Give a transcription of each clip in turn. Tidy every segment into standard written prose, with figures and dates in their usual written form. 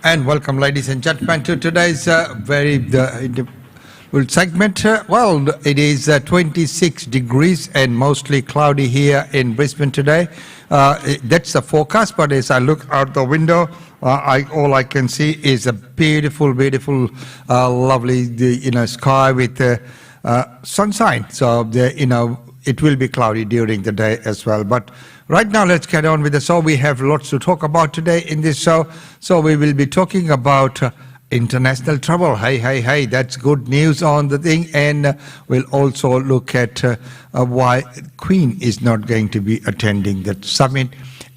And welcome, ladies and gentlemen, to today's very segment. Well, it is 26 degrees and mostly cloudy here in Brisbane today. That's the forecast, but as I look out the window, all I can see is a beautiful, beautiful, lovely, sky with sunshine. So, it will be cloudy during the day as well. But right now, let's get on with the show. We have lots to talk about today in this show. So we will be talking about international travel. Hey, that's good news on the thing. And we'll also look at why Queen is not going to be attending that summit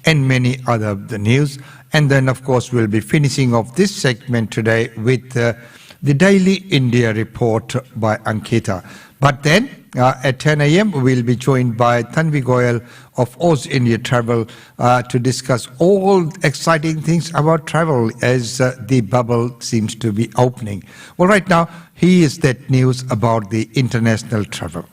and many other the news. And then, of course, we'll be finishing off this segment today with the Daily India Report by Ankita. But then, at 10 a.m., we'll be joined by Tanvi Goyal of Oz India Travel to discuss all exciting things about travel as the bubble seems to be opening. Well, right now, here is that news about the international travel.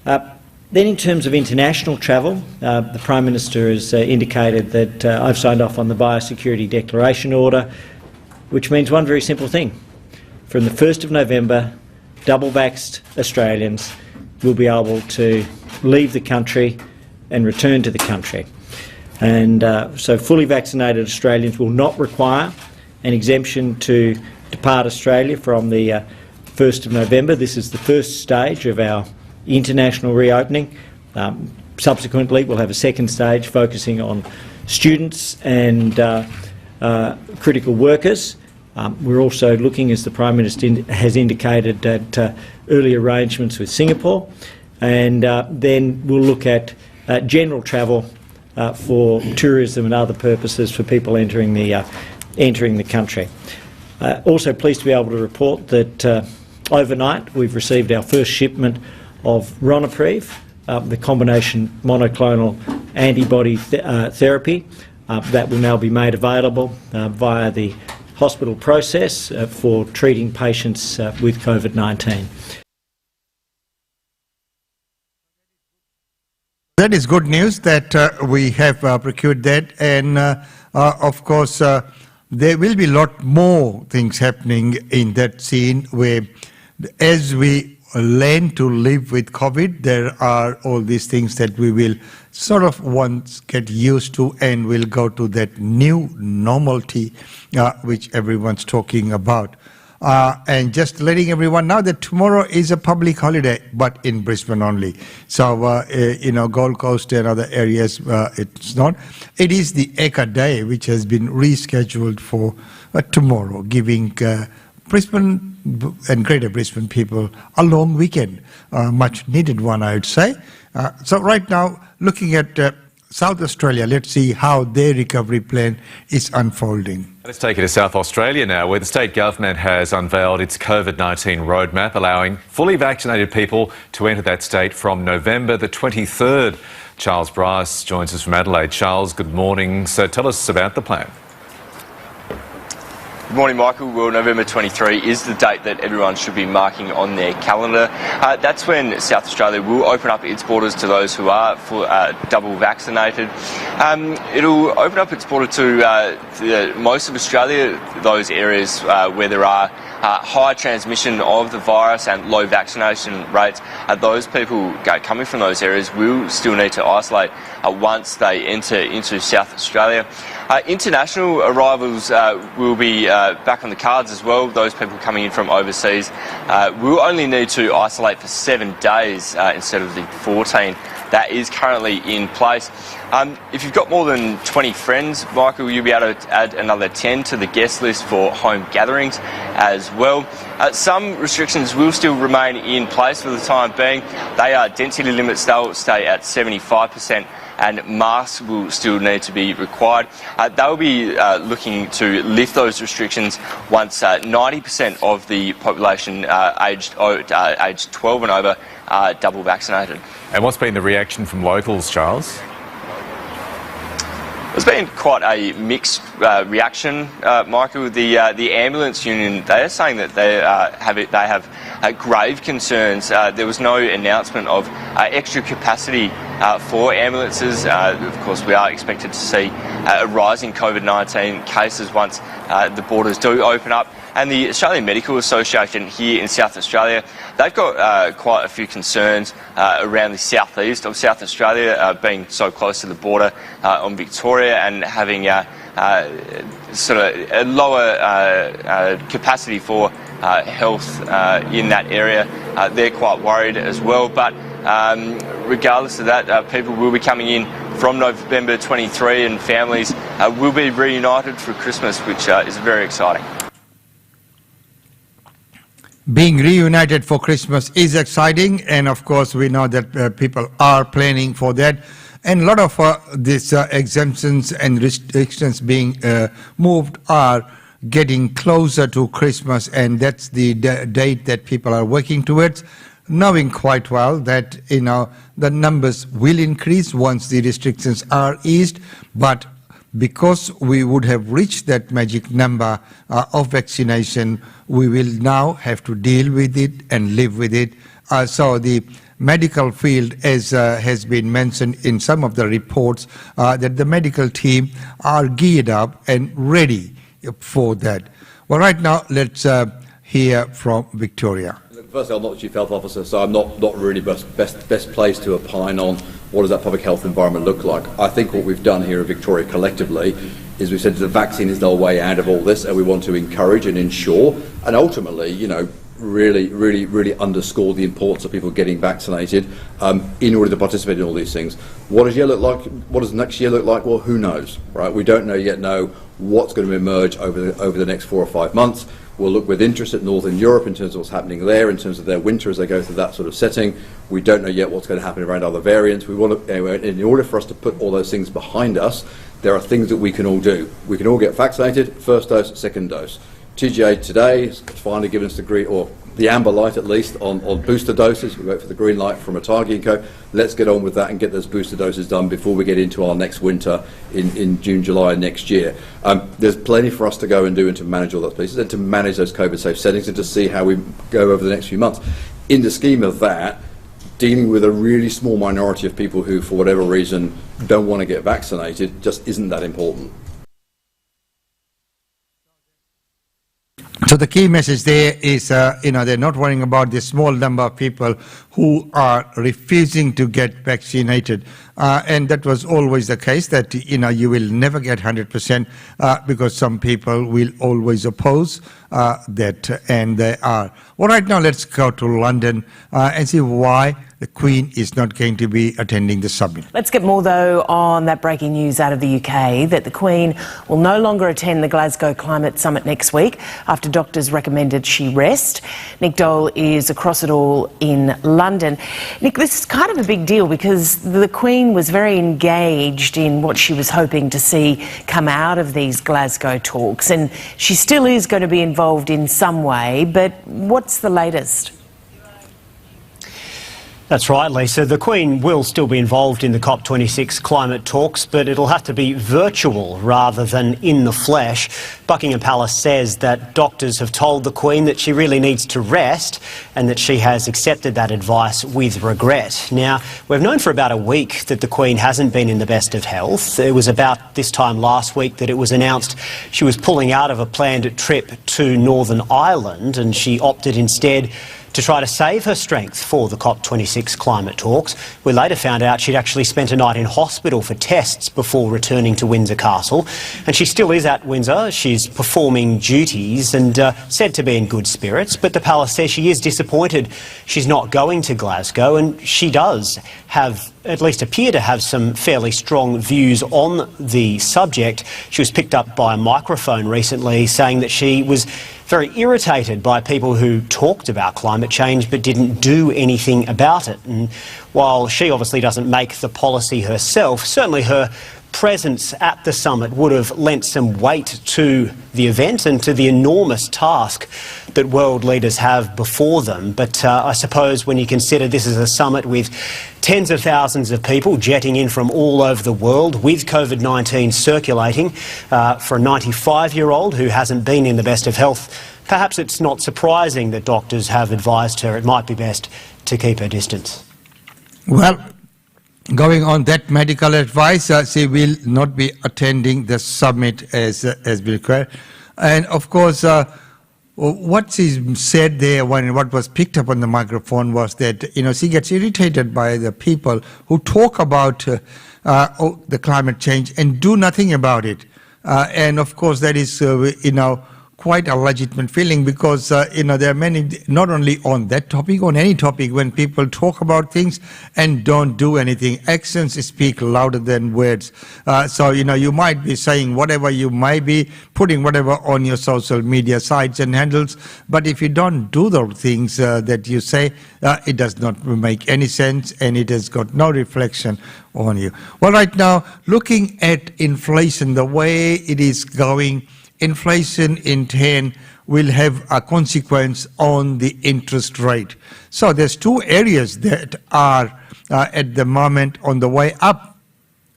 Then in terms of international travel, the Prime Minister has indicated that I've signed off on the Biosecurity Declaration Order, which means one very simple thing. From the 1st of November, double-vaxxed Australians will be able to leave the country and return to the country. And so fully vaccinated Australians will not require an exemption to depart Australia from the 1st of November. This is the first stage of our international reopening. Subsequently, we'll have a second stage focusing on students and critical workers. We're also looking, as the Prime Minister has indicated, at early arrangements with Singapore, and then we'll look at general travel for tourism and other purposes for people entering the country. Also pleased to be able to report that overnight we've received our first shipment of Ronapreve, the combination monoclonal antibody therapy that will now be made available via the hospital process for treating patients with COVID-19. That is good news that we have procured that, and of course there will be a lot more things happening in that scene where as we learn to live with COVID, there are all these things that we will sort of once get used to, and we'll go to that new normality which everyone's talking about. And just letting everyone know that tomorrow is a public holiday, but in Brisbane only. So, Gold Coast and other areas, it's not. It is the Eka Day, which has been rescheduled for tomorrow, giving Brisbane and Greater Brisbane people a long weekend, much needed one, I would say. So right now, looking at South Australia, let's see how their recovery plan is unfolding. Let's take it to South Australia now, where the state government has unveiled its COVID-19 roadmap, allowing fully vaccinated people to enter that state from November the 23rd. Charles Bryce joins us from Adelaide. Charles, good morning. So tell us about the plan. Good morning, Michael. Well, November 23 is the date that everyone should be marking on their calendar. That's when South Australia will open up its borders to those who are double vaccinated. It'll open up its border to most of Australia, those areas where there are high transmission of the virus and low vaccination rates. Those people coming from those areas will still need to isolate once they enter into South Australia. International arrivals will be back on the cards as well. Those people coming in from overseas will only need to isolate for 7 days instead of the 14 that is currently in place. If you've got more than 20 friends, Michael, you'll be able to add another 10 to the guest list for home gatherings as well. Some restrictions will still remain in place for the time being. They are density limits, they'll stay at 75%. And masks will still need to be required. They'll be looking to lift those restrictions once 90% of the population aged 12 and over are double vaccinated. And what's been the reaction from locals, Charles? There's been quite a mixed reaction, Michael. The ambulance union, they are saying that they have grave concerns. There was no announcement of extra capacity for ambulances. Of course, we are expected to see a rise in COVID-19 cases once the borders do open up. And the Australian Medical Association here in South Australia, they've got quite a few concerns around the southeast of South Australia, being so close to the border on Victoria and having sort of a lower capacity for health in that area. They're quite worried as well, but regardless of that, people will be coming in from November 23 and families will be reunited for Christmas, which is very exciting. Being reunited for Christmas is exciting, and of course we know that people are planning for that. And a lot of these exemptions and restrictions being moved are getting closer to Christmas, and that's the date that people are working towards, knowing quite well that the numbers will increase once the restrictions are eased. But because we would have reached that magic number of vaccination, we will now have to deal with it and live with it. So the medical field, as has been mentioned in some of the reports, that the medical team are geared up and ready for that. Well, right now, let's hear from Victoria. Firstly, I'm not the Chief Health Officer, so I'm not really best placed to opine on what does that public health environment look like. I think what we've done here in Victoria collectively is we've said the vaccine is the way out of all this, and we want to encourage and ensure, and ultimately, really underscore the importance of people getting vaccinated in order to participate in all these things. What does year look like? What does next year look like? Well, who knows, right? We don't know what's going to emerge over the next 4 or 5 months. We'll look with interest at Northern Europe in terms of what's happening there, in terms of their winter as they go through that sort of setting. We don't know yet what's going to happen around other variants. We want to, in order for us to put all those things behind us, there are things that we can all do. We can all get vaccinated, first dose, second dose. TGA today has finally given us the amber light at least on booster doses. We wait for the green light from Atagi & Co. Let's get on with that and get those booster doses done before we get into our next winter in June, July next year. There's plenty for us to go and do and to manage all those pieces and to manage those COVID safe settings and to see how we go over the next few months. In the scheme of that, dealing with a really small minority of people who for whatever reason don't want to get vaccinated just isn't that important. So the key message there is, they're not worrying about the small number of people who are refusing to get vaccinated. And that was always the case, that, you will never get 100% because some people will always oppose that, and they are. Well, right now, let's go to London and see why the Queen is not going to be attending the summit. Let's get more, though, on that breaking news out of the UK, that the Queen will no longer attend the Glasgow Climate Summit next week after doctors recommended she rest. Nick Dole is across it all in London. Nick, this is kind of a big deal because the Queen was very engaged in what she was hoping to see come out of these Glasgow talks, and she still is going to be involved in some way, but what's the latest? That's right, Lisa. The Queen will still be involved in the COP26 climate talks, but it'll have to be virtual rather than in the flesh. Buckingham Palace says that doctors have told the Queen that she really needs to rest and that she has accepted that advice with regret. Now, we've known for about a week that the Queen hasn't been in the best of health. It was about this time last week that it was announced she was pulling out of a planned trip to Northern Ireland, and she opted instead to try to save her strength for the COP26 climate talks. We later found out she'd actually spent a night in hospital for tests before returning to Windsor Castle. And she still is at Windsor. She's performing duties and said to be in good spirits. But the palace says she is disappointed she's not going to Glasgow, and she does have, at least appear to have, some fairly strong views on the subject. She was picked up by a microphone recently saying that she was very irritated by people who talked about climate change but didn't do anything about it. And while she obviously doesn't make the policy herself, certainly her presence at the summit would have lent some weight to the event and to the enormous task that world leaders have before them. But I suppose when you consider this is a summit with tens of thousands of people jetting in from all over the world with COVID-19 circulating, for a 95-year-old who hasn't been in the best of health, perhaps it's not surprising that doctors have advised her it might be best to keep her distance. Well, going on that medical advice, she will not be attending the summit as been required. And of course, what she said there, what was picked up on the microphone was that she gets irritated by the people who talk about the climate change and do nothing about it. And of course, that is quite a legitimate feeling, because there are many, not only on that topic, on any topic, when people talk about things and don't do anything. Actions speak louder than words. So you might be saying whatever, you might be putting whatever on your social media sites and handles, but if you don't do the things that you say, it does not make any sense, and it has got no reflection on you. Well, right now, looking at inflation, the way it is going, inflation in turn will have a consequence on the interest rate. So there's two areas that are at the moment on the way up: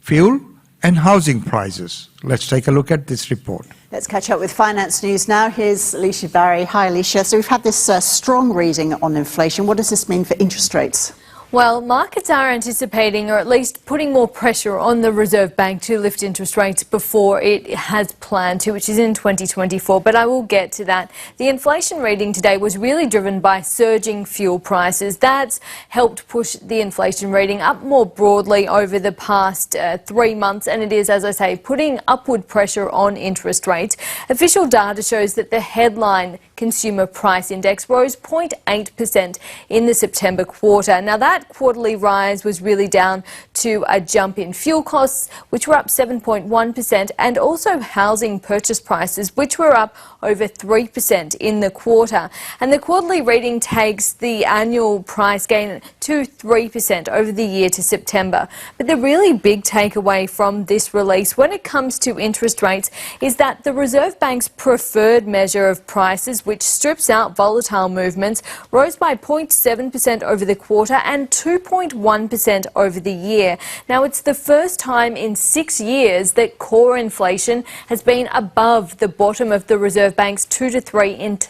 fuel and housing prices. Let's take a look at this report. Let's catch up with finance news now. Here's Alicia Barry. Hi, Alicia. So we've had this strong reading on inflation. What does this mean for interest rates? Well, markets are anticipating, or at least putting more pressure on the Reserve Bank to lift interest rates before it has planned to, which is in 2024. But I will get to that. The inflation reading today was really driven by surging fuel prices. That's helped push the inflation reading up more broadly over the past 3 months. And it is, as I say, putting upward pressure on interest rates. Official data shows that the headline Consumer Price Index rose 0.8% in the September quarter. Now, that quarterly rise was really down to a jump in fuel costs, which were up 7.1%, and also housing purchase prices, which were up over 3% in the quarter. And the quarterly reading takes the annual price gain to 3% over the year to September. But the really big takeaway from this release when it comes to interest rates is that the Reserve Bank's preferred measure of prices, which strips out volatile movements, rose by 0.7% over the quarter and 2.1% over the year. Now, it's the first time in 6 years that core inflation has been above the bottom of the Reserve Bank's 2 to 3%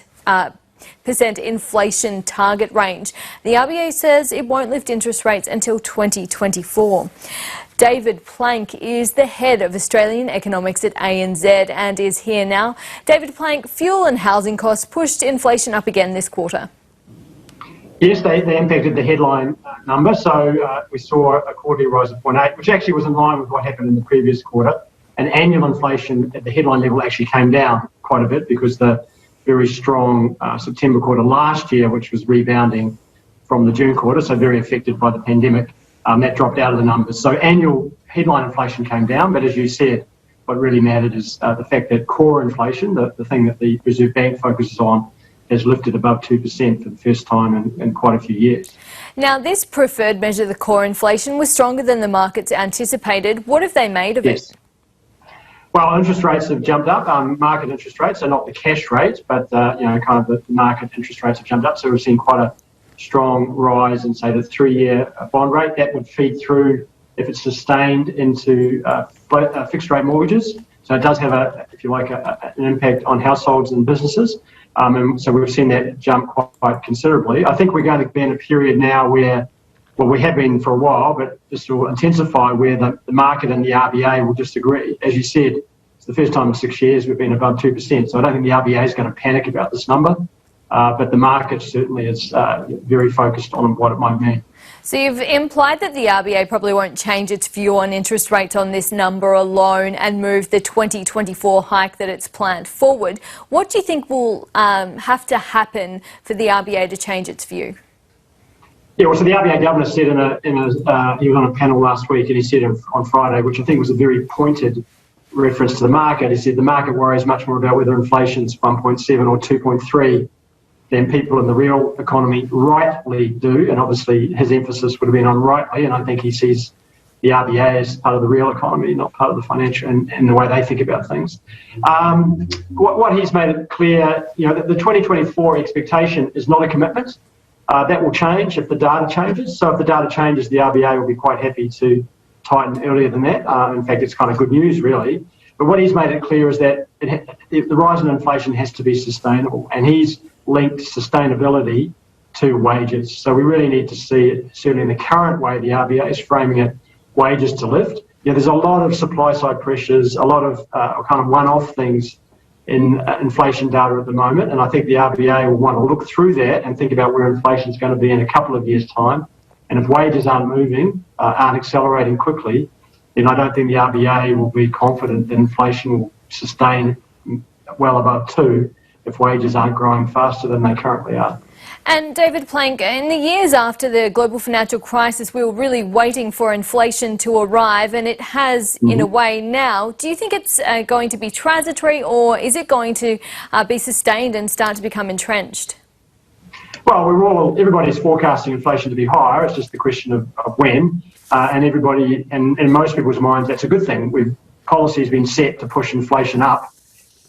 inflation target range. The RBA says it won't lift interest rates until 2024. David Plank is the head of Australian economics at ANZ and is here now. David Plank, fuel and housing costs pushed inflation up again this quarter. Yes, they impacted the headline number. So we saw a quarterly rise of 0.8, which actually was in line with what happened in the previous quarter. And annual inflation at the headline level actually came down quite a bit because the very strong September quarter last year, which was rebounding from the June quarter, so very affected by the pandemic, that dropped out of the numbers. So annual headline inflation came down, but as you said, what really mattered is the fact that core inflation, the thing that the Reserve Bank focuses on, has lifted above 2% for the first time in quite a few years. Now, this preferred measure, the core inflation, was stronger than the markets anticipated. What have they made of it? Well, interest rates have jumped up. Market interest rates are not the cash rates, but kind of the market interest rates have jumped up. So we've seen quite a strong rise in, say, the 3-year bond rate. That would feed through, if it's sustained, into fixed rate mortgages. So it does have an impact on households and businesses. And so we've seen that jump quite considerably. I think we're going to be in a period now where, well, we have been for a while, but this will intensify, where the market and the RBA will disagree. As you said, it's the first time in 6 years we've been above 2%. So I don't think the RBA is going to panic about this number, but the market certainly is very focused on what it might mean. So you've implied that the RBA probably won't change its view on interest rates on this number alone and move the 2024 hike that it's planned forward. What do you think will have to happen for the RBA to change its view? Yeah, well, so the RBA governor said he was on a panel last week, and he said on Friday, which I think was a very pointed reference to the market. He said the market worries much more about whether inflation's 1.7 or 2.3 than people in the real economy rightly do, and obviously his emphasis would have been on rightly, and I think he sees the RBA as part of the real economy, not part of the financial and the way they think about things. What he's made it clear, that the 2024 expectation is not a commitment. That will change if the data changes. So if the data changes, the RBA will be quite happy to tighten earlier than that. In fact, it's kind of good news, really. But what he's made it clear is that the rise in inflation has to be sustainable, and he's linked sustainability to wages. So we really need to see it, certainly in the current way the RBA is framing it, wages to lift. There's a lot of supply-side pressures, a lot of kind of one-off things in inflation data at the moment, and I think the RBA will want to look through that and think about where inflation is going to be in a couple of years' time. And if wages aren't moving, aren't accelerating quickly, then I don't think the RBA will be confident that inflation will sustain well above 2 if wages aren't growing faster than they currently are. And David Plank, in the years after the global financial crisis, we were really waiting for inflation to arrive, and it has in a way now. Do you think it's going to be transitory, or is it going to be sustained and start to become entrenched? Well, everybody's forecasting inflation to be higher. It's just the question of when. And everybody, and in most people's minds, that's a good thing. Policy has been set to push inflation up.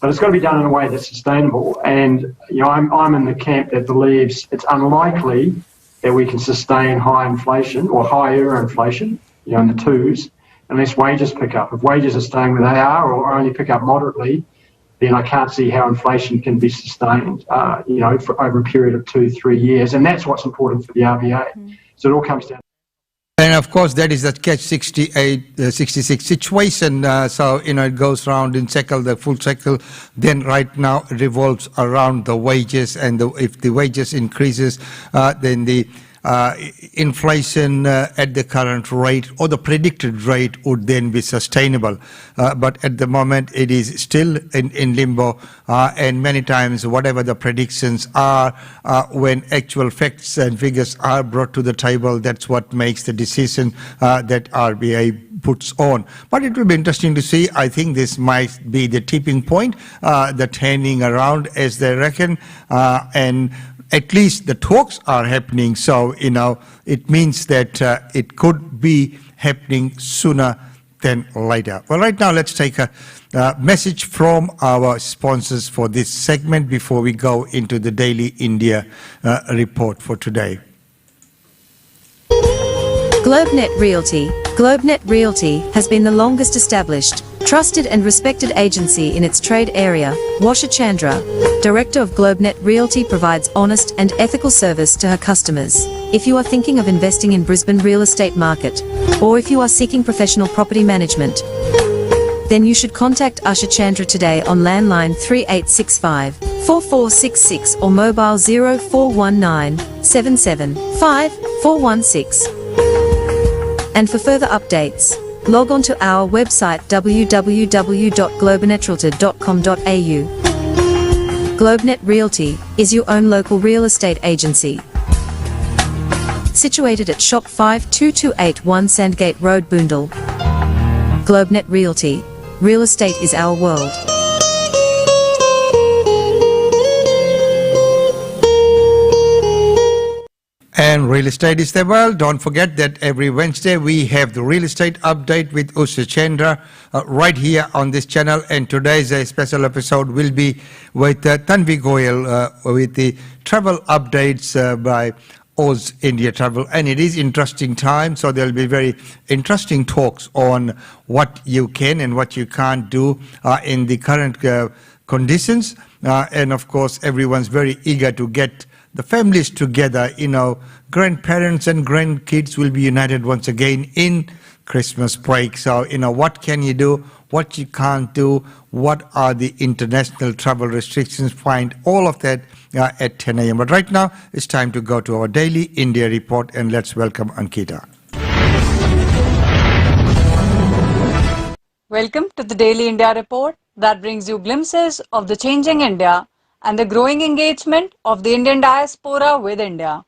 But it's got to be done in a way that's sustainable. And, I'm in the camp that believes it's unlikely that we can sustain high inflation or higher inflation, in the 2s, unless wages pick up. If wages are staying where they are or only pick up moderately, then I can't see how inflation can be sustained, for over a period of 2-3 years. And that's what's important for the RBA. So it all comes down. And of course, that is the catch 66 situation. So, it goes round in cycle, the full cycle, then right now it revolves around the wages. And if the wages increases, then the inflation at the current rate or the predicted rate would then be sustainable. But at the moment, it is still in limbo. And many times, whatever the predictions are, when actual facts and figures are brought to the table, that's what makes the decision that RBA puts on. But it will be interesting to see. I think this might be the tipping point, the turning around as they reckon. And at least the talks are happening, so it means that it could be happening sooner than later. Well, right now let's take a message from our sponsors for this segment before we go into the Daily India report for today. GlobeNet Realty. GlobeNet Realty has been the longest established, trusted and respected agency in its trade area. Washa Chandra, Director of GlobeNet Realty, provides honest and ethical service to her customers. If you are thinking of investing in Brisbane real estate market, or if you are seeking professional property management, then you should contact Usha Chandra today on landline 3865 4466 or mobile 0419 775 416. And for further updates, log on to our website www.globenetralty.com.au. GlobeNet Realty is your own local real estate agency. Situated at Shop 52281 Sandgate Road, Boondall. GlobeNet Realty. Real estate is our world. And real estate is the world. Don't forget that every Wednesday we have the real estate update with Usha Chandra right here on this channel. And today's special episode will be with Tanvi Goyal with the travel updates by Oz India Travel. And it is interesting time, so there'll be very interesting talks on what you can and what you can't do in the current conditions. And of course, everyone's very eager to get the families together, grandparents and grandkids will be united once again in Christmas break. So, what can you do, what you can't do, what are the international travel restrictions, find all of that at 10 a.m. But right now, it's time to go to our Daily India report, and let's welcome Ankita. Welcome to the Daily India report that brings you glimpses of the changing India and the growing engagement of the Indian diaspora with India.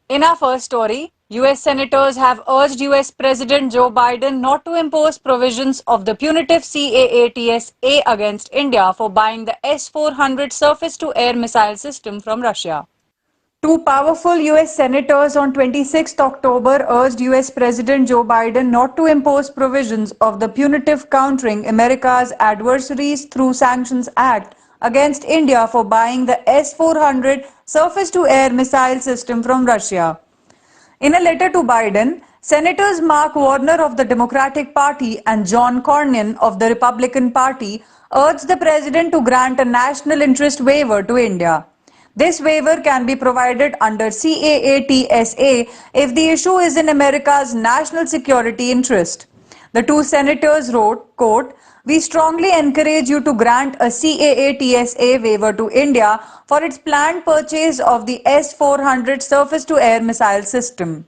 In our first story, US senators have urged US President Joe Biden not to impose provisions of the punitive CAATS-A against India for buying the S-400 surface-to-air missile system from Russia. Two powerful US senators on 26 October urged US President Joe Biden not to impose provisions of the punitive Countering America's Adversaries Through Sanctions Act against India for buying the S-400 surface-to-air missile system from Russia. In a letter to Biden, Senators Mark Warner of the Democratic Party and John Cornyn of the Republican Party urged the president to grant a national interest waiver to India. This waiver can be provided under CAA-TSA if the issue is in America's national security interest. The two senators wrote, quote, "We strongly encourage you to grant a CAA-TSA waiver to India for its planned purchase of the S-400 surface-to-air missile system.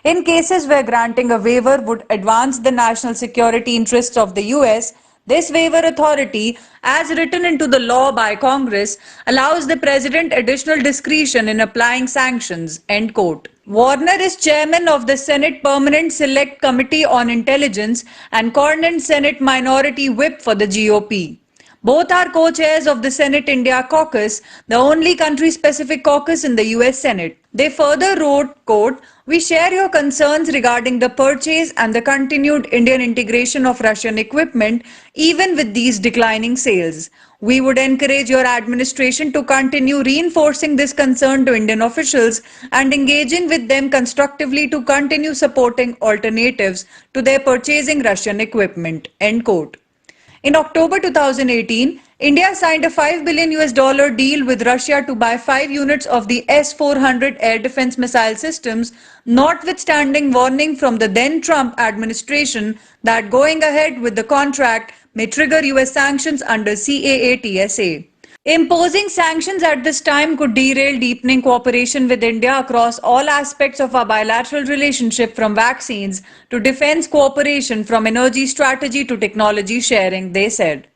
In cases where granting a waiver would advance the national security interests of the US, this waiver authority, as written into the law by Congress, allows the President additional discretion in applying sanctions," end quote. Warner is chairman of the Senate Permanent Select Committee on Intelligence and Cornyn Senate Minority Whip for the GOP. Both are co-chairs of the Senate India Caucus, the only country-specific caucus in the US Senate. They further wrote, quote, "We share your concerns regarding the purchase and the continued Indian integration of Russian equipment, even with these declining sales. We would encourage your administration to continue reinforcing this concern to Indian officials and engaging with them constructively to continue supporting alternatives to their purchasing Russian equipment," end quote. In October 2018, India signed a $5 billion deal with Russia to buy 5 units of the S-400 air defense missile systems, notwithstanding warning from the then Trump administration that going ahead with the contract may trigger US sanctions under CAA-TSA. Imposing sanctions at this time could derail deepening cooperation with India across all aspects of our bilateral relationship, from vaccines to defense cooperation, from energy strategy to technology sharing, they said.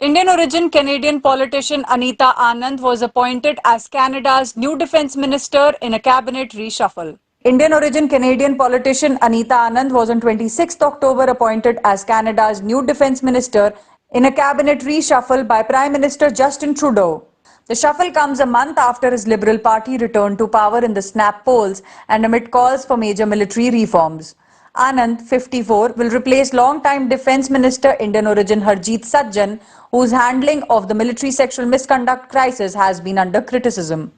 Indian origin Canadian politician Anita Anand was appointed as Canada's new defense minister in a cabinet reshuffle. Indian origin Canadian politician Anita Anand was on 26th October appointed as Canada's new defense minister in a cabinet reshuffle by Prime Minister Justin Trudeau. The shuffle comes a month after his Liberal Party returned to power in the snap polls and amid calls for major military reforms. Anand, 54, will replace long-time Defence Minister Indian origin Harjit Sajjan, whose handling of the military sexual misconduct crisis has been under criticism.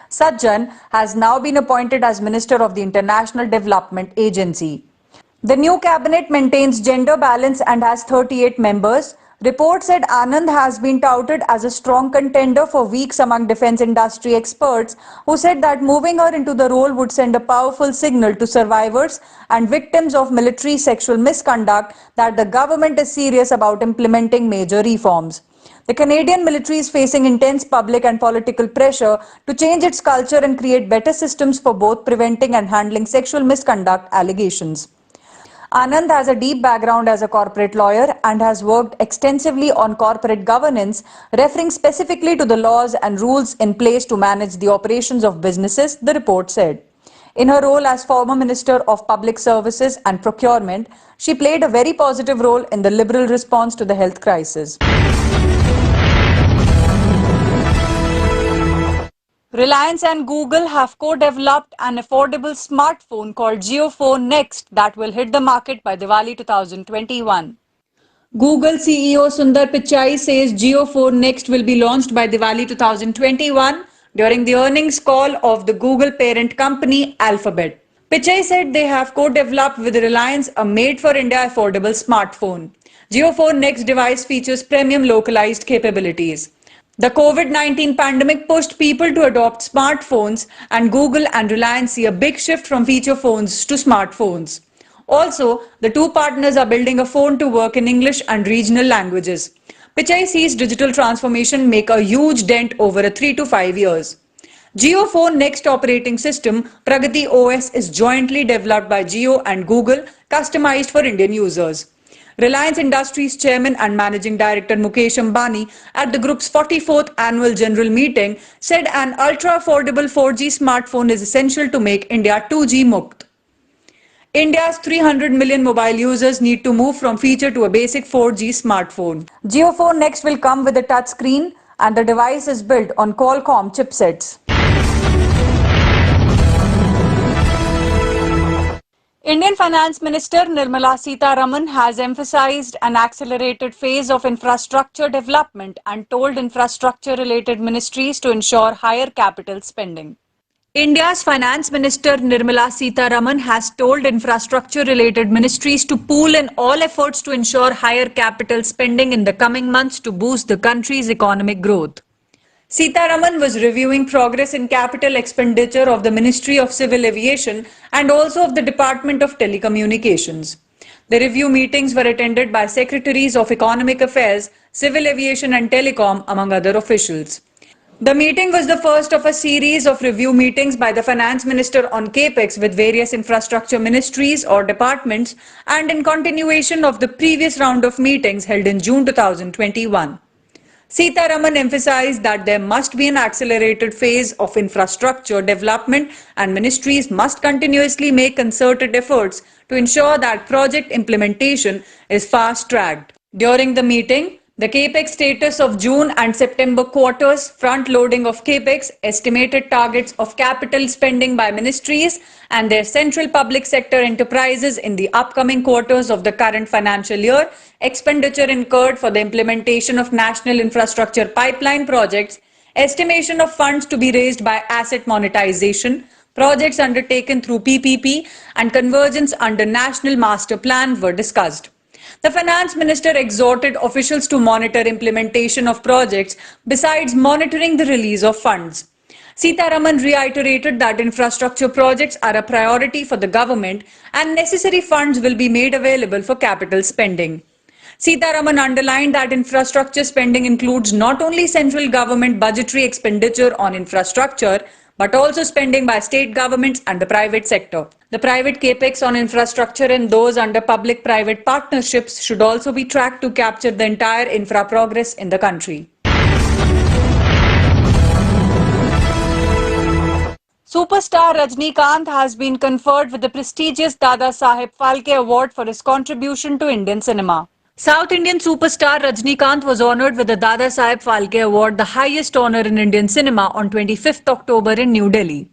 Sajjan has now been appointed as Minister of the International Development Agency. The new cabinet maintains gender balance and has 38 members. Reports said Anand has been touted as a strong contender for weeks among defence industry experts, who said that moving her into the role would send a powerful signal to survivors and victims of military sexual misconduct that the government is serious about implementing major reforms. The Canadian military is facing intense public and political pressure to change its culture and create better systems for both preventing and handling sexual misconduct allegations. Anand has a deep background as a corporate lawyer and has worked extensively on corporate governance, referring specifically to the laws and rules in place to manage the operations of businesses, the report said. In her role as former Minister of Public Services and Procurement, she played a very positive role in the Liberal response to the health crisis. Reliance and Google have co-developed an affordable smartphone called JioPhone Next that will hit the market by Diwali 2021. Google CEO Sundar Pichai says JioPhone Next will be launched by Diwali 2021 during the earnings call of the Google parent company Alphabet. Pichai said they have co-developed with Reliance a made-for-India affordable smartphone. JioPhone Next device features premium localized capabilities. The COVID-19 pandemic pushed people to adopt smartphones, and Google and Reliance see a big shift from feature phones to smartphones. Also, the two partners are building a phone to work in English and regional languages. Pichai sees digital transformation make a huge dent over a 3 to 5 years. JioPhone Next operating system, Pragati OS, is jointly developed by Jio and Google, customized for Indian users. Reliance Industries Chairman and Managing Director Mukesh Ambani at the group's 44th annual general meeting said an ultra-affordable 4G smartphone is essential to make India 2G Mukt. India's 300 million mobile users need to move from feature to a basic 4G smartphone. JioPhone Next will come with a touch screen and the device is built on Qualcomm chipsets. Indian Finance Minister Nirmala Sitharaman has emphasized an accelerated phase of infrastructure development and told infrastructure-related ministries to ensure higher capital spending. India's Finance Minister Nirmala Sitharaman has told infrastructure-related ministries to pool in all efforts to ensure higher capital spending in the coming months to boost the country's economic growth. Sitharaman was reviewing progress in capital expenditure of the Ministry of Civil Aviation and also of the Department of Telecommunications. The review meetings were attended by Secretaries of Economic Affairs, Civil Aviation and Telecom, among other officials. The meeting was the first of a series of review meetings by the Finance Minister on CAPEX with various infrastructure ministries or departments and in continuation of the previous round of meetings held in June 2021. Sitharaman emphasized that there must be an accelerated phase of infrastructure development and ministries must continuously make concerted efforts to ensure that project implementation is fast-tracked. During the meeting, the CAPEX status of June and September quarters, front-loading of CAPEX, estimated targets of capital spending by ministries and their central public sector enterprises in the upcoming quarters of the current financial year, expenditure incurred for the implementation of national infrastructure pipeline projects, estimation of funds to be raised by asset monetization, projects undertaken through PPP and convergence under National Master Plan were discussed. The Finance Minister exhorted officials to monitor implementation of projects besides monitoring the release of funds. Sitharaman reiterated that infrastructure projects are a priority for the government and necessary funds will be made available for capital spending. Sitharaman underlined that infrastructure spending includes not only central government budgetary expenditure on infrastructure, but also spending by state governments and the private sector. The private capex on infrastructure and those under public-private partnerships should also be tracked to capture the entire infra progress in the country. Superstar Rajnikant has been conferred with the prestigious Dada Saheb Phalke Award for his contribution to Indian cinema. South Indian superstar Rajnikant was honoured with the Dada Saheb Phalke Award, the highest honour in Indian cinema, on 25th October in New Delhi.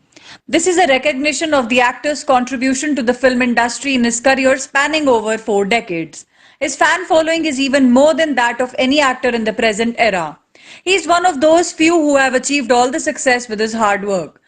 This is a recognition of the actor's contribution to the film industry in his career spanning over 4 decades. His fan following is even more than that of any actor in the present era. He is one of those few who have achieved all the success with his hard work.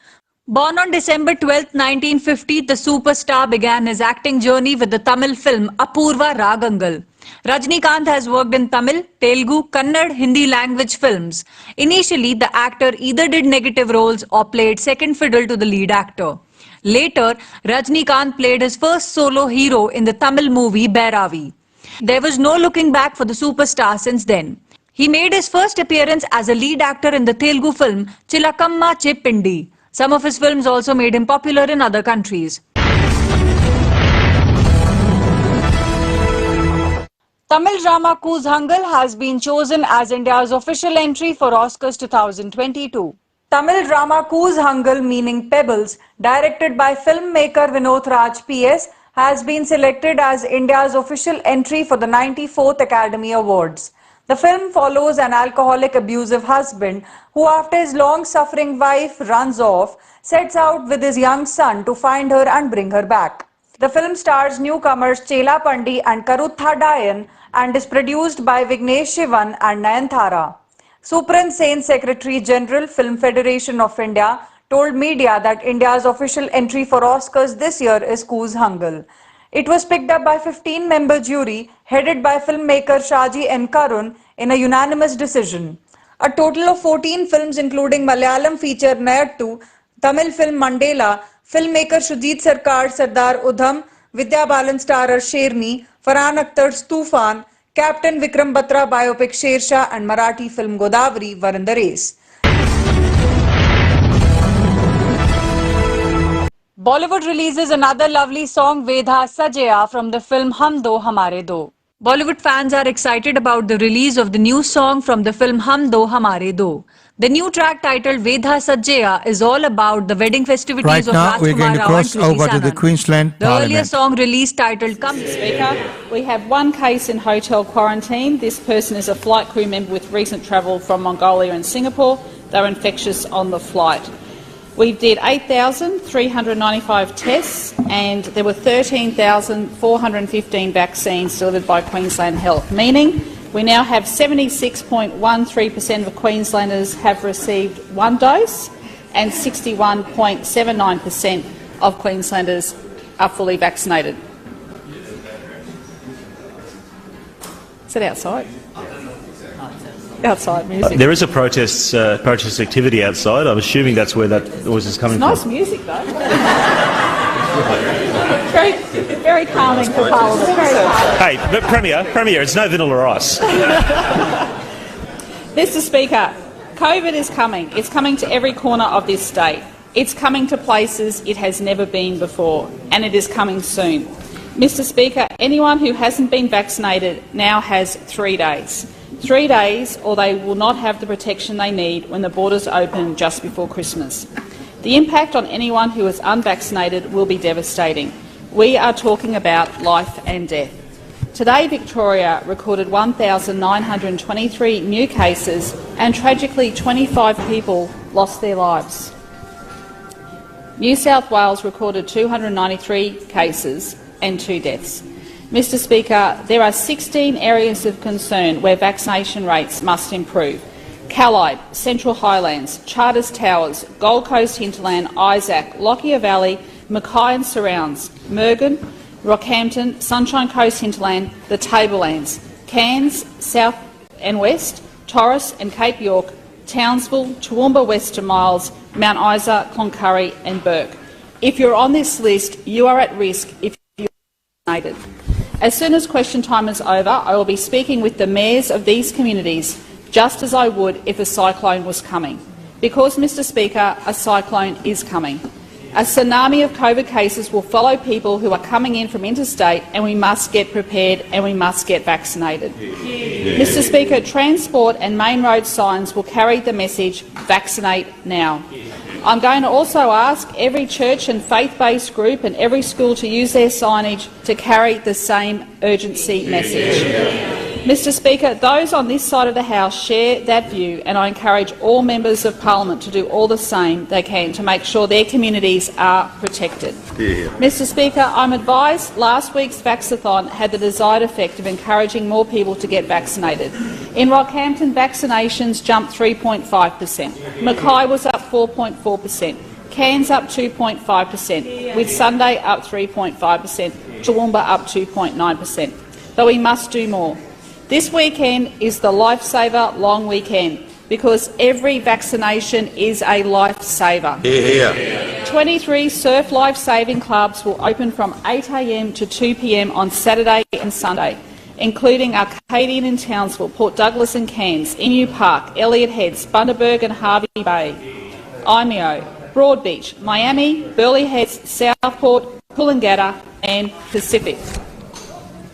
Born on December 12, 1950, the superstar began his acting journey with the Tamil film Apurva Ragangal. Rajnikant has worked in Tamil, Telugu, Kannada, Hindi language films. Initially, the actor either did negative roles or played second fiddle to the lead actor. Later, Rajnikant played his first solo hero in the Tamil movie Bhairavi. There was no looking back for the superstar since then. He made his first appearance as a lead actor in the Telugu film Chilakamma Cheppindi. Some of his films also made him popular in other countries. Tamil drama Koozhangal has been chosen as India's official entry for Oscars 2022. Tamil drama Koozhangal, meaning Pebbles, directed by filmmaker Vinod Raj PS, has been selected as India's official entry for the 94th Academy Awards. The film follows an alcoholic abusive husband who, after his long-suffering wife runs off, sets out with his young son to find her and bring her back. The film stars newcomers Chela Pandi and Karutha Dayan and is produced by Vignesh Shivan and Nayanthara. Supran Sen, Secretary General, Film Federation of India, told media that India's official entry for Oscars this year is Koozhangal. It was picked up by 15-member jury headed by filmmaker Shaji N. Karun in a unanimous decision. A total of 14 films including Malayalam feature Nayattu, Tamil film Mandela, filmmaker Shujit Sarkar Sardar Udham, Vidya Balan starrer Sherni, Farhan Akhtar's Tufan, Captain Vikram Batra biopic Shersha and Marathi film Godavari were in the race. Bollywood releases another lovely song, Vedha Sajaya, from the film Hum Do Hamare Do. Bollywood fans are excited about the release of the new song from the film Hum Do Hamare Do. The new track titled Vedha Sajaya is all about the wedding festivities right of now, we're going to Rajkumar Rao cross and Kriti over to the Sanon. Queensland The Parliament. earlier song released titled Come Speaker, we have one case in hotel quarantine. This person is a flight crew member with recent travel from Mongolia and Singapore. They were infectious on the flight. We did 8,395 tests and there were 13,415 vaccines delivered by Queensland Health, meaning we now have 76.13% of Queenslanders have received 1 dose and 61.79% of Queenslanders are fully vaccinated. Is it outside? Outside music. There is a protest activity outside. I'm assuming that's where that noise is coming Nice from. music, though. very, very calming for Parliament. Very calming. Hey, but Premier, it's no vanilla ice. Mr. Speaker, COVID is coming. It's coming to every corner of this state. It's coming to places it has never been before, and it is coming soon. Mr. Speaker, anyone who hasn't been vaccinated now has 3 days. 3 days, or they will not have the protection they need when the borders open just before Christmas. The impact on anyone who is unvaccinated will be devastating. We are talking about life and death. Today, Victoria recorded 1,923 new cases, and tragically 25 people lost their lives. New South Wales recorded 293 cases and 2 deaths. Mr. Speaker, there are 16 areas of concern where vaccination rates must improve. Callide, Central Highlands, Charters Towers, Gold Coast Hinterland, Isaac, Lockyer Valley, Mackay and Surrounds, Mergen, Rockhampton, Sunshine Coast Hinterland, the Tablelands, Cairns, South and West, Torres and Cape York, Townsville, Toowoomba West to Miles, Mount Isa, Cloncurry and Burke. If you're on this list, you are at risk if you're vaccinated. As soon as question time is over, I will be speaking with the mayors of these communities, just as I would if a cyclone was coming. Because, Mr. Speaker, a cyclone is coming. A tsunami of COVID cases will follow people who are coming in from interstate, and we must get prepared and we must get vaccinated. Mr. Speaker, transport and main road signs will carry the message, vaccinate now. I'm going to also ask every church and faith-based group and every school to use their signage to carry the same urgency message. Mr. Speaker, those on this side of the House share that view, and I encourage all members of Parliament to do all the same they can to make sure their communities are protected. Mr. Speaker, I'm advised last week's Vaxathon had the desired effect of encouraging more people to get vaccinated. In Rockhampton, vaccinations jumped 3.5%. Mackay was up 4.4%. Cairns up 2.5%, with Sunday up 3.5%, Toowoomba up 2.9%. But we must do more. This weekend is the Lifesaver Long Weekend, because every vaccination is a lifesaver. 23 surf life-saving clubs will open from 8 a.m. to 2 p.m. on Saturday and Sunday, including Arcadian in Townsville, Port Douglas and Cairns, Emu Park, Elliott Heads, Bundaberg and Harvey Bay, Imeo, Broadbeach, Miami, Burleigh Heads, Southport, Coolangatta and Pacific.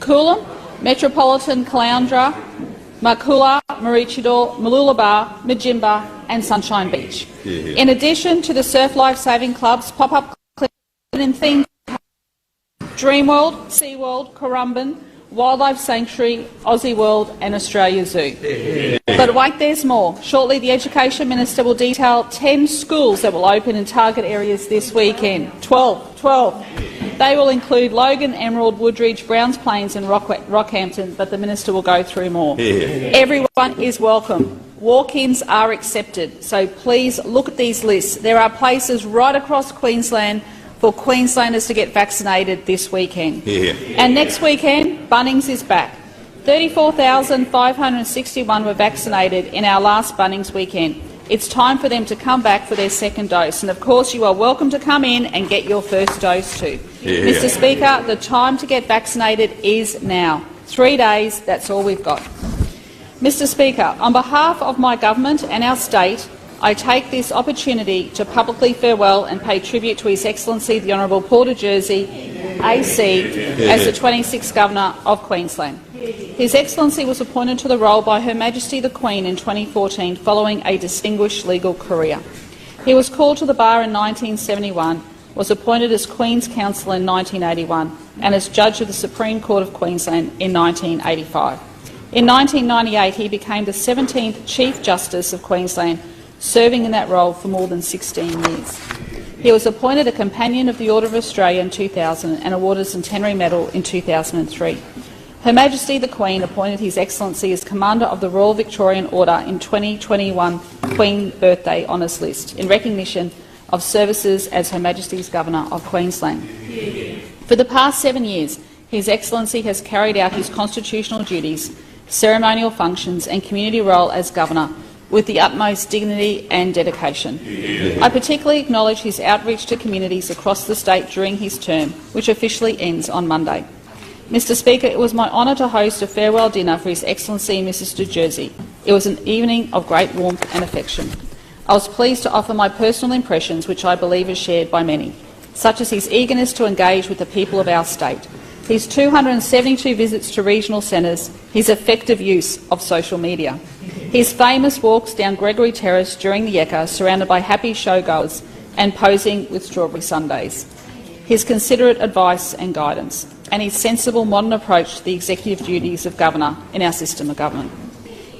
Coolum, Metropolitan, Caloundra, Makula, Maroochydore, Mooloolaba, Majimba and Sunshine Beach. In addition to the Surf Life Saving Clubs, pop-up and theme Dreamworld, SeaWorld, Currumbin, Wildlife Sanctuary, Aussie World and Australia Zoo. But wait, there's more. Shortly the Education Minister will detail 10 schools that will open in target areas this weekend. 12. They will include Logan, Emerald, Woodridge, Browns Plains and Rockhampton, but the Minister will go through more. Everyone is welcome. Walk-ins are accepted, so please look at these lists. There are places right across Queensland for Queenslanders to get vaccinated this weekend. And next weekend, Bunnings is back. 34,561 were vaccinated in our last Bunnings weekend. It's time for them to come back for their second dose. And of course, you are welcome to come in and get your first dose too. Mr. Speaker, the time to get vaccinated is now. 3 days, that's all we've got. Mr. Speaker, on behalf of my government and our state, I take this opportunity to publicly farewell and pay tribute to His Excellency the Honourable Porter Jersey, AC, as the 26th Governor of Queensland. His Excellency was appointed to the role by Her Majesty the Queen in 2014 following a distinguished legal career. He was called to the bar in 1971, was appointed as Queen's Counsel in 1981 and as Judge of the Supreme Court of Queensland in 1985. In 1998 he became the 17th Chief Justice of Queensland, serving in that role for more than 16 years. He was appointed a Companion of the Order of Australia in 2000 and awarded a Centenary Medal in 2003. Her Majesty the Queen appointed His Excellency as Commander of the Royal Victorian Order in 2021 Queen Birthday Honours List in recognition of services as Her Majesty's Governor of Queensland. For the past 7 years, His Excellency has carried out his constitutional duties, ceremonial functions and community role as Governor with the utmost dignity and dedication. I particularly acknowledge his outreach to communities across the state during his term, which officially ends on Monday. Mr Speaker, it was my honour to host a farewell dinner for His Excellency Mrs de Jersey. It was an evening of great warmth and affection. I was pleased to offer my personal impressions, which I believe are shared by many, such as his eagerness to engage with the people of our state, his 272 visits to regional centres, his effective use of social media, his famous walks down Gregory Terrace during the Ekka surrounded by happy showgoers and posing with strawberry sundaes, his considerate advice and guidance, and his sensible modern approach to the executive duties of Governor in our system of government.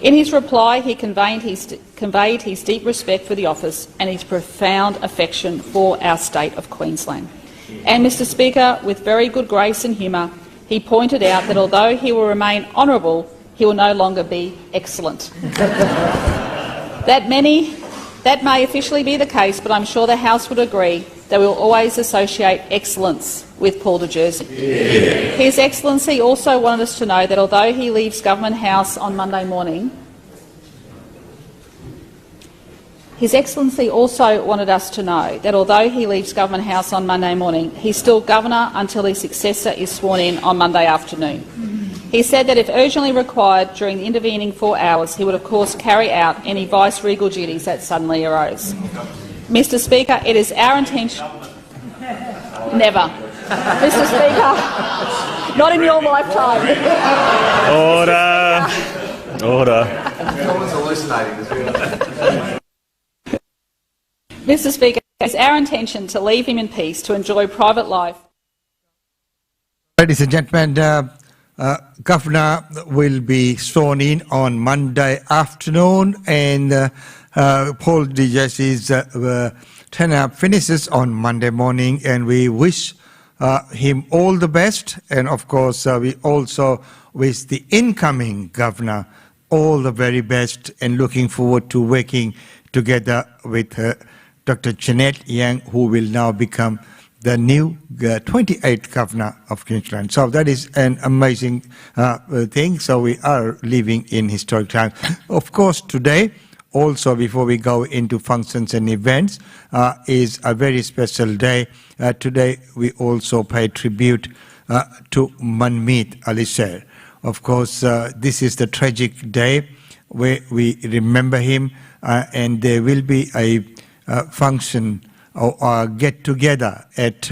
In his reply, he conveyed his deep respect for the office and his profound affection for our state of Queensland. And, Mr Speaker, with very good grace and humour, he pointed out that although he will remain honourable, he will no longer be excellent. That may officially be the case, but I'm sure the House would agree that we will always associate excellence with Paul de Jersey. His Excellency also wanted us to know that although he leaves Government House on Monday morning, His Excellency also wanted us to know that although he leaves Government House on Monday morning, he's still Governor until his successor is sworn in on Monday afternoon. He said that if urgently required during the intervening 4 hours, he would of course carry out any vice-regal duties that suddenly arose. Mr Speaker, it is our intention— Never. Mr Speaker, not in your lifetime. Order. Order. Mr Speaker, it is our intention to leave him in peace to enjoy private life. Ladies and gentlemen, Governor will be sworn in on Monday afternoon, and Paul de Jersey's tenure finishes on Monday morning, and we wish him all the best. And of course, we also wish the incoming governor all the very best, and looking forward to working together with Dr. Jeanette Yang, who will now become the new 28th governor of Queensland. So that is an amazing thing. So we are living in historic times. Of course, today, also before we go into functions and events, is a very special day. Today we also pay tribute to Manmeet Alisher. Of course, this is the tragic day where we remember him, and there will be a function or get together at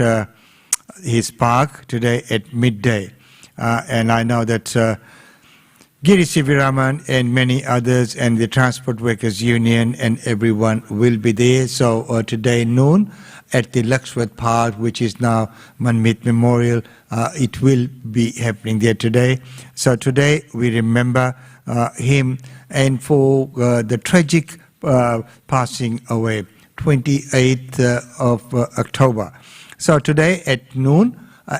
his park today at midday. And I know that Giri Siviraman and many others and the Transport Workers Union and everyone will be there. So today noon at the Luxworth Park, which is now Manmeet Memorial, it will be happening there today. So today we remember him, and for the tragic passing away, 28th of October. So today at noon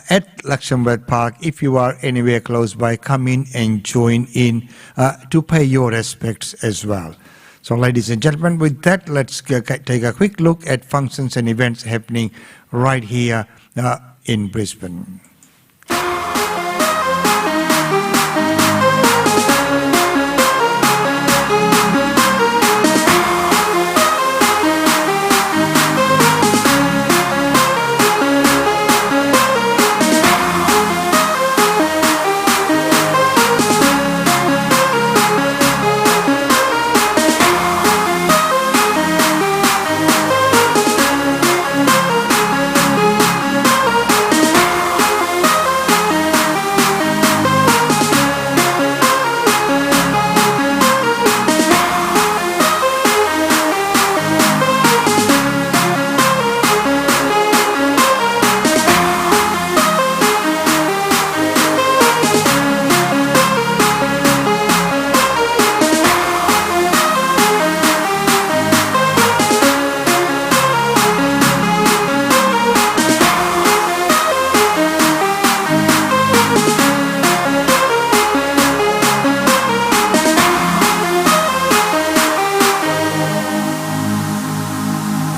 at Luxembourg Park, if you are anywhere close by, come in and join in to pay your respects as well. So ladies and gentlemen, with that, let's take a quick look at functions and events happening right here in Brisbane.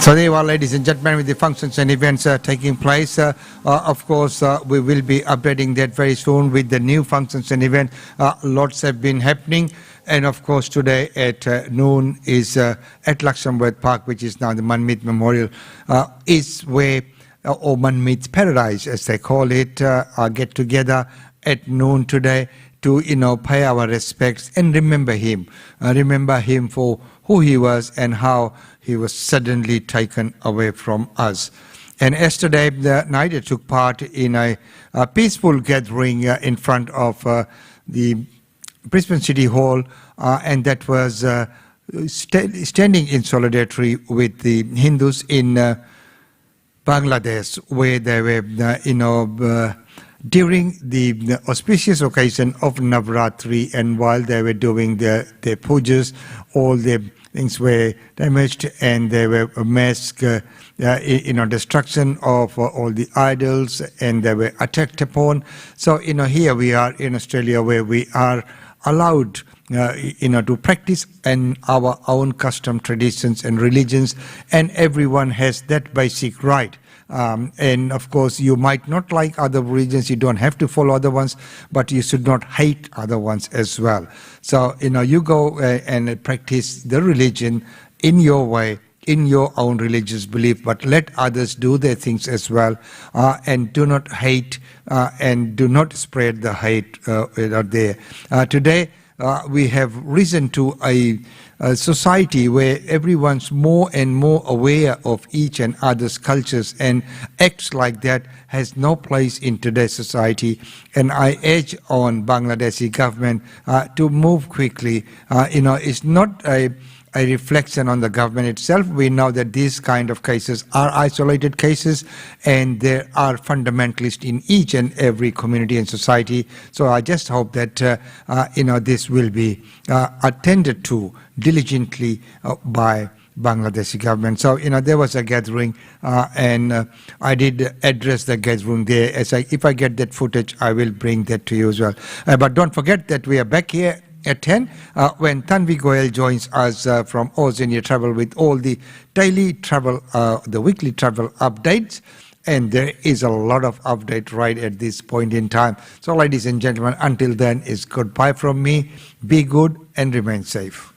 So there you are, ladies and gentlemen, with the functions and events taking place. Of course, we will be updating that very soon with the new functions and events. Lots have been happening. And of course, today at noon is at Luxembourg Park, which is now the Manmeet Memorial, is where, or Manmeet's Paradise, as they call it, get together at noon today to, pay our respects and remember him for who he was and how he was suddenly taken away from us. And yesterday night I took part in a peaceful gathering in front of the Brisbane City Hall, and that was standing in solidarity with the Hindus in Bangladesh, where they were, during the auspicious occasion of Navratri, and while they were doing their pujas, all the things were damaged, and there were a mass destruction of all the idols, and they were attacked upon. So, here we are in Australia, where we are allowed to practice and our own custom, traditions and religions, and everyone has that basic right. And of course, you might not like other religions, you don't have to follow other ones, but you should not hate other ones as well. So, you go and practice the religion in your way, in your own religious belief, but let others do their things as well, and do not hate and do not spread the hate out there. Today, we have risen to a society where everyone's more and more aware of each and other's cultures, and acts like that has no place in today's society. And I urge on Bangladeshi government to move quickly. It's not a reflection on the government itself. We know that these kind of cases are isolated cases, and there are fundamentalists in each and every community and society. So I just hope that this will be attended to diligently by Bangladeshi government. So there was a gathering, and I did address the gathering there. If I get that footage, I will bring that to you as well. But don't forget that we are back here at 10 when Tanvi Goel joins us from Oz India Travel with all the daily travel, the weekly travel updates. And there is a lot of update right at this point in time. So ladies and gentlemen, until then, it's goodbye from me. Be good and remain safe.